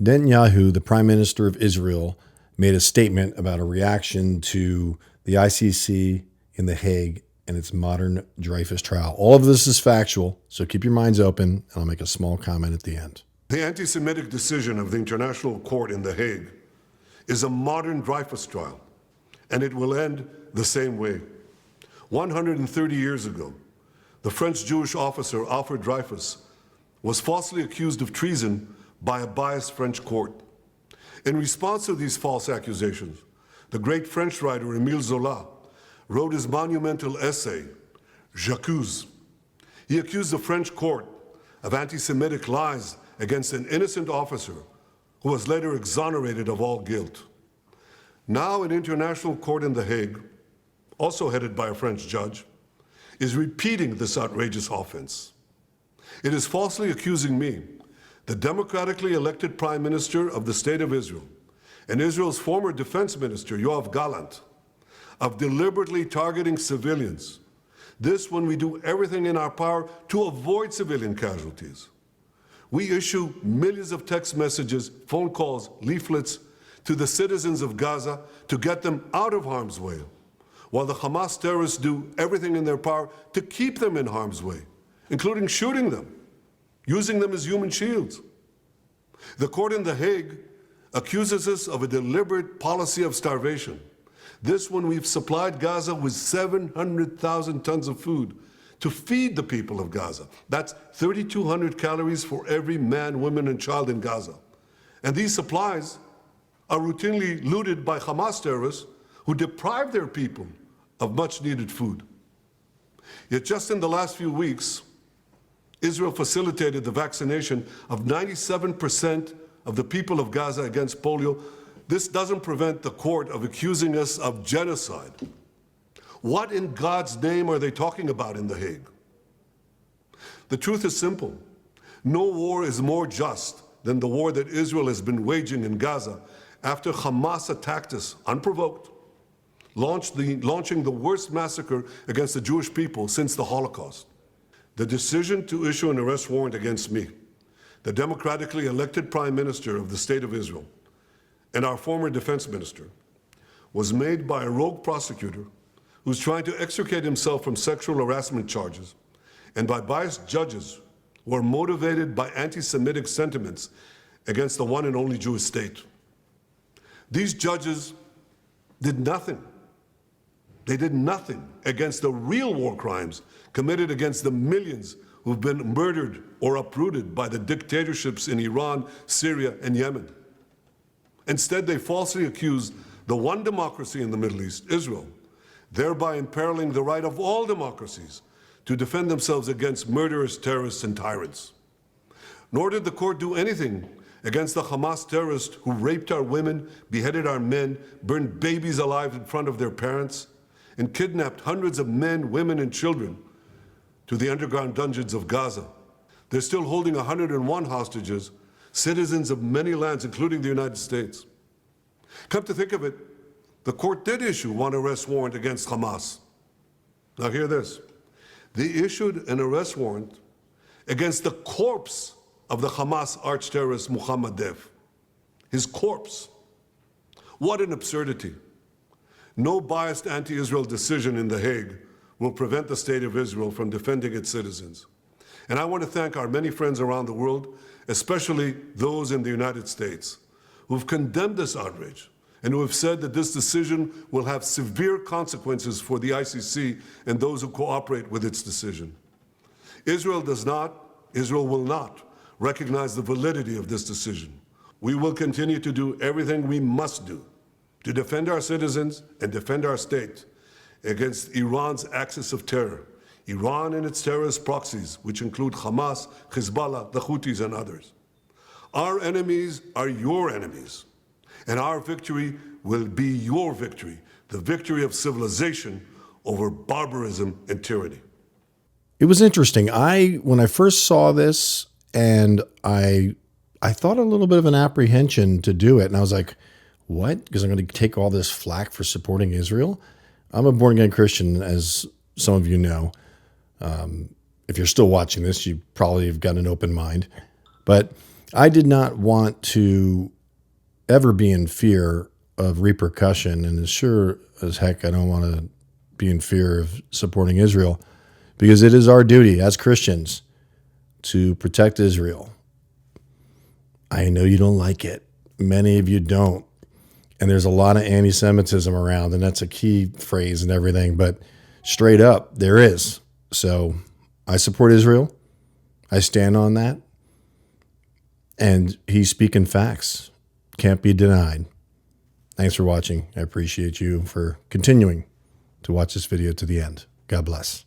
Netanyahu, the Prime Minister of Israel, made a statement about a reaction to the ICC in The Hague and its modern Dreyfus trial. All of this is factual, so keep your minds open, and I'll make a small comment at the end. The anti-Semitic decision of the International Court in The Hague is a modern Dreyfus trial, and it will end the same way. 130 years ago, the French Jewish officer Alfred Dreyfus was falsely accused of treason by a biased French court. In response to these false accusations, the great French writer Émile Zola wrote his monumental essay, J'accuse. He accused the French court of anti-Semitic lies against an innocent officer who was later exonerated of all guilt. Now an international court in The Hague, also headed by a French judge, is repeating this outrageous offense. It is falsely accusing me, the democratically elected Prime Minister of the State of Israel, and Israel's former Defense Minister, Yoav Gallant, of deliberately targeting civilians. This when we do everything in our power to avoid civilian casualties. We issue millions of text messages, phone calls, leaflets to the citizens of Gaza to get them out of harm's way, while the Hamas terrorists do everything in their power to keep them in harm's way, including shooting them, using them as human shields. The court in The Hague accuses us of a deliberate policy of starvation. This when we've supplied Gaza with 700,000 tons of food to feed the people of Gaza. That's 3,200 calories for every man, woman, and child in Gaza. And these supplies are routinely looted by Hamas terrorists who deprive their people of much-needed food. Yet just in the last few weeks, Israel facilitated the vaccination of 97% of the people of Gaza against polio. This doesn't prevent the court of accusing us of genocide. What in God's name are they talking about in The Hague? The truth is simple. No war is more just than the war that Israel has been waging in Gaza after Hamas attacked us unprovoked, launching the worst massacre against the Jewish people since the Holocaust. The decision to issue an arrest warrant against me, the democratically elected Prime Minister of the State of Israel, and our former Defense Minister, was made by a rogue prosecutor who's trying to extricate himself from sexual harassment charges, and by biased judges who are motivated by anti-Semitic sentiments against the one and only Jewish state. These judges did nothing. They did nothing against the real war crimes committed against the millions who've been murdered or uprooted by the dictatorships in Iran, Syria, and Yemen. Instead, they falsely accused the one democracy in the Middle East, Israel, thereby imperiling the right of all democracies to defend themselves against murderous terrorists and tyrants. Nor did the court do anything against the Hamas terrorists who raped our women, beheaded our men, burned babies alive in front of their parents, and kidnapped hundreds of men, women, and children to the underground dungeons of Gaza. They're still holding 101 hostages, citizens of many lands, including the United States. Come to think of it, the court did issue one arrest warrant against Hamas. Now hear this. They issued an arrest warrant against the corpse of the Hamas arch-terrorist Mohammed Dev. His corpse. What an absurdity. No biased anti-Israel decision in The Hague will prevent the State of Israel from defending its citizens. And I want to thank our many friends around the world, especially those in the United States, who've condemned this outrage and who have said that this decision will have severe consequences for the ICC and those who cooperate with its decision. Israel will not recognize the validity of this decision. We will continue to do everything we must do to defend our citizens and defend our state against Iran's axis of terror, Iran and its terrorist proxies, which include Hamas, Hezbollah, the Houthis, and others. Our enemies are your enemies, and our victory will be your victory, the victory of civilization over barbarism and tyranny. It was interesting. When I first saw this, and I thought a little bit of an apprehension to do it, and I was like, what? Because I'm going to take all this flack for supporting Israel? I'm a born-again Christian, as some of you know. If you're still watching this, you probably have got an open mind. But I did not want to ever be in fear of repercussion, and as sure as heck I don't want to be in fear of supporting Israel, because it is our duty as Christians to protect Israel. I know you don't like it. Many of you don't. And there's a lot of anti-Semitism around, and that's a key phrase and everything, but straight up, there is. So I support Israel. I stand on that. And he's speaking facts. Can't be denied. Thanks for watching. I appreciate you for continuing to watch this video to the end. God bless.